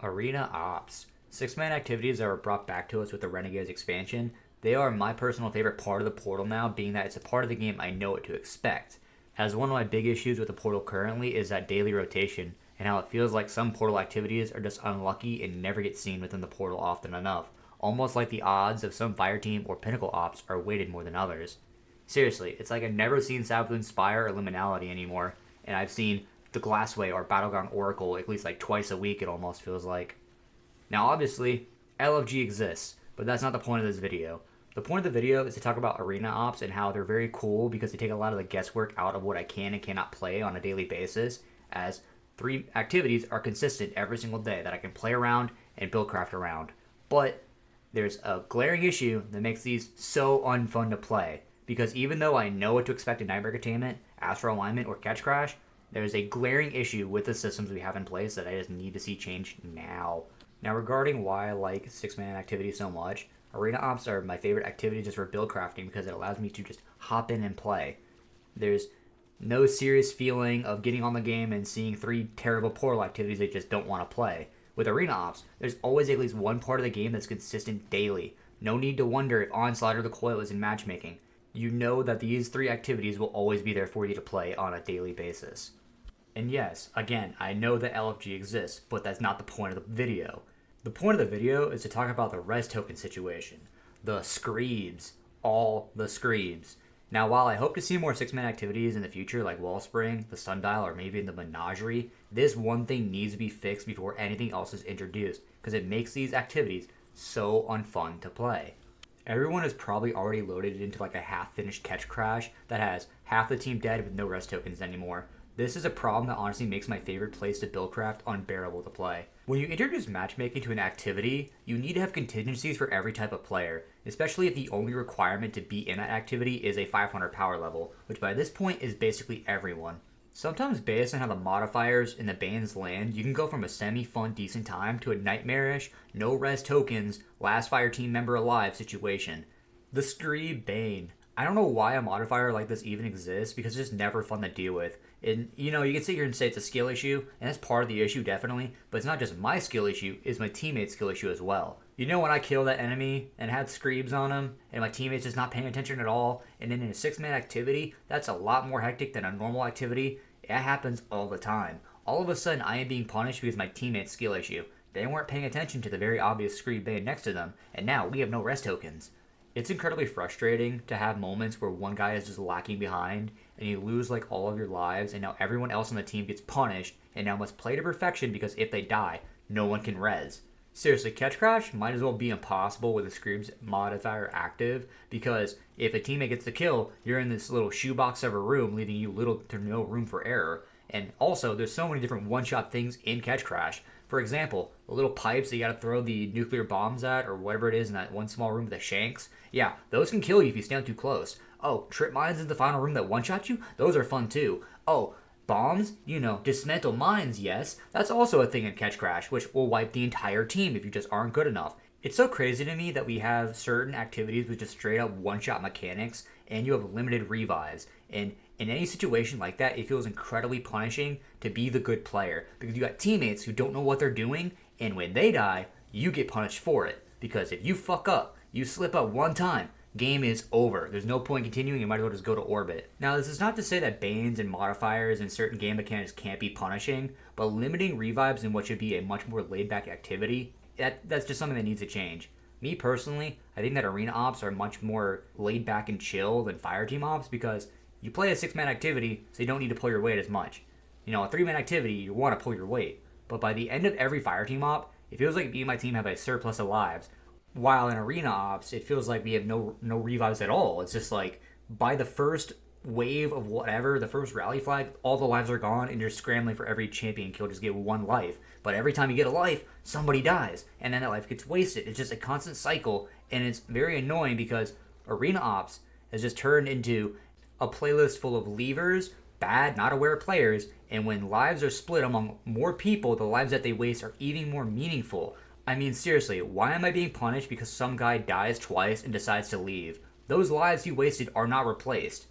Arena Ops. Six-man activities that were brought back to us with the Renegades expansion. They are my personal favorite part of the Portal now, being that it's a part of the game I know what to expect. As one of my big issues with the Portal currently is that daily rotation, and how it feels like some Portal activities are just unlucky and never get seen within the Portal often enough. Almost like the odds of some Fireteam or Pinnacle Ops are weighted more than others. Seriously, it's like I've never seen Savathun Spire or Liminality anymore, and I've seen the Glassway or Battleground Oracle at least like twice a week, it almost feels like. Now obviously, LFG exists, but that's not the point of this video. The point of the video is to talk about Arena Ops and how they're very cool because they take a lot of the guesswork out of what I can and cannot play on a daily basis, as 3 activities are consistent every single day that I can play around and buildcraft around. But there's a glaring issue that makes these so unfun to play, because even though I know what to expect in Nightmare Containment, Astral Alignment, or Catch Crash, there's a glaring issue with the systems we have in place that I just need to see change now. Now regarding why I like 6-man activities so much, Arena Ops are my favorite activity just for build crafting because it allows me to just hop in and play. There's no serious feeling of getting on the game and seeing 3 terrible Portal activities I just don't want to play. With Arena Ops, there's always at least one part of the game that's consistent daily. No need to wonder if Onslaught or the Coil is in Matchmaking. You know that these 3 activities will always be there for you to play on a daily basis. And yes, again, I know that LFG exists, but that's not the point of the video. The point of the video is to talk about the res token situation. The Screebs. All the Screebs. Now, while I hope to see more 6-man activities in the future, like Wellspring, the Sundial, or maybe in the Menagerie, this one thing needs to be fixed before anything else is introduced, because it makes these activities so unfun to play. Everyone is probably already loaded into like a half-finished Catch Crash that has half the team dead with no res tokens anymore. This is a problem that honestly makes my favorite place to buildcraft unbearable to play. When you introduce matchmaking to an activity, you need to have contingencies for every type of player, especially if the only requirement to be in that activity is a 500 power level, which by this point is basically everyone. Sometimes based on how the modifiers in the bans land, you can go from a semi-fun decent time to a nightmarish, no res tokens, last fire team member alive situation. The Screeb Bane. I don't know why a modifier like this even exists because it's just never fun to deal with. And you know, you can sit here and say it's a skill issue, and that's part of the issue definitely, but it's not just my skill issue, it's my teammate's skill issue as well. You know, when I kill that enemy and had Screebs on him, and my teammate's just not paying attention at all, and then in a 6-man activity, that's a lot more hectic than a normal activity. It happens all the time. All of a sudden, I am being punished because of my teammate's skill issue. They weren't paying attention to the very obvious Screeb Bane next to them, and now we have no rest tokens. It's incredibly frustrating to have moments where one guy is just lacking behind and you lose like all of your lives, and now everyone else on the team gets punished and now must play to perfection because if they die, no one can res. Seriously, Catch Crash might as well be impossible with the Screebs modifier active, because if a teammate gets the kill, you're in this little shoebox of a room, leaving you little to no room for error. And also, there's so many different one-shot things in Catch Crash. For example, the little pipes that you gotta throw the nuclear bombs at, or whatever it is in that one small room with the shanks. Yeah, those can kill you if you stand too close. Oh, trip mines in the final room that one-shot you? Those are fun too. Oh, bombs? You know, dismantle mines, yes. That's also a thing in Catch Crash, which will wipe the entire team if you just aren't good enough. It's so crazy to me that we have certain activities with just straight up one-shot mechanics, and you have limited revives. And in any situation like that, it feels incredibly punishing to be the good player, because you got teammates who don't know what they're doing, and when they die, you get punished for it. Because if you fuck up, you slip up one time, game is over. There's no point continuing, you might as well just go to orbit. Now, this is not to say that banes and modifiers and certain game mechanics can't be punishing, but limiting revives in what should be a much more laid-back activity, that's just something that needs to change. Me personally, I think that Arena Ops are much more laid-back and chill than Fireteam Ops, because you play a 6-man activity, so you don't need to pull your weight as much. You know, a 3-man activity, you want to pull your weight. But by the end of every Fireteam Op, it feels like me and my team have a surplus of lives. While in Arena Ops, it feels like we have no revives at all. It's just like, by the first wave of whatever, the first rally flag, all the lives are gone, and you're scrambling for every champion kill just get one life. But every time you get a life, somebody dies, and then that life gets wasted. It's just a constant cycle, and it's very annoying because Arena Ops has just turned into a playlist full of levers, bad, not aware players, and when lives are split among more people, the lives that they waste are even more meaningful. I mean, seriously, why am I being punished because some guy dies twice and decides to leave? Those lives he wasted are not replaced.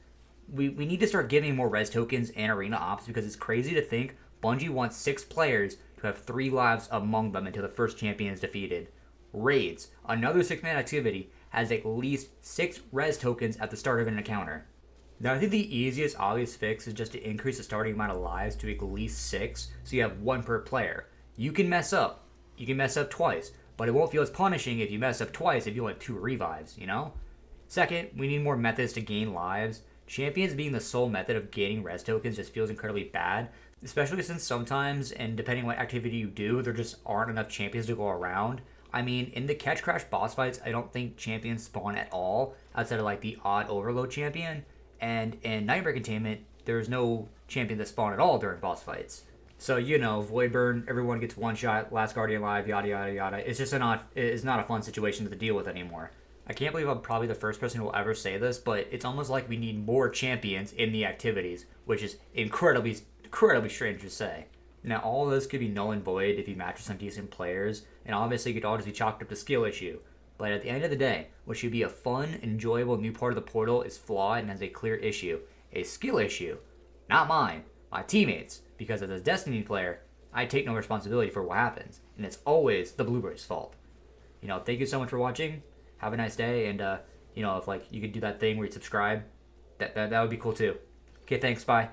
We need to start giving more res tokens and Arena Ops, because it's crazy to think Bungie wants 6 players to who have 3 lives among them until the first champion is defeated. Raids, another 6-man activity, has at least 6 res tokens at the start of an encounter. Now, I think the easiest obvious fix is just to increase the starting amount of lives to at least 6, so you have 1 per player. You can mess up. You can mess up twice, but it won't feel as punishing if you mess up twice if you only have 2 revives, you know? Second, we need more methods to gain lives. Champions being the sole method of gaining res tokens just feels incredibly bad, especially since sometimes, and depending what activity you do, there just aren't enough champions to go around. I mean, in the Catch Crash boss fights, I don't think champions spawn at all, outside of like the odd overload champion. And in Nightmare Containment, there's no champion that spawn at all during boss fights. So, you know, Void Burn, everyone gets one shot, Last Guardian live, yada yada yada. It's just it's not a fun situation to deal with anymore. I can't believe I'm probably the first person who will ever say this, but it's almost like we need more champions in the activities, which is incredibly strange to say. Now, all of this could be null and void if you match with some decent players, and obviously it could all just be chalked up to skill issue. But at the end of the day, what should be a fun, enjoyable new part of the portal is flawed and has a clear issue. A skill issue. Not mine. My teammates. Because as a Destiny player, I take no responsibility for what happens. And it's always the Blueberry's fault. You know, thank you so much for watching. Have a nice day. And, you know, if, like, you could do that thing where you subscribe, that would be cool too. Okay, thanks. Bye.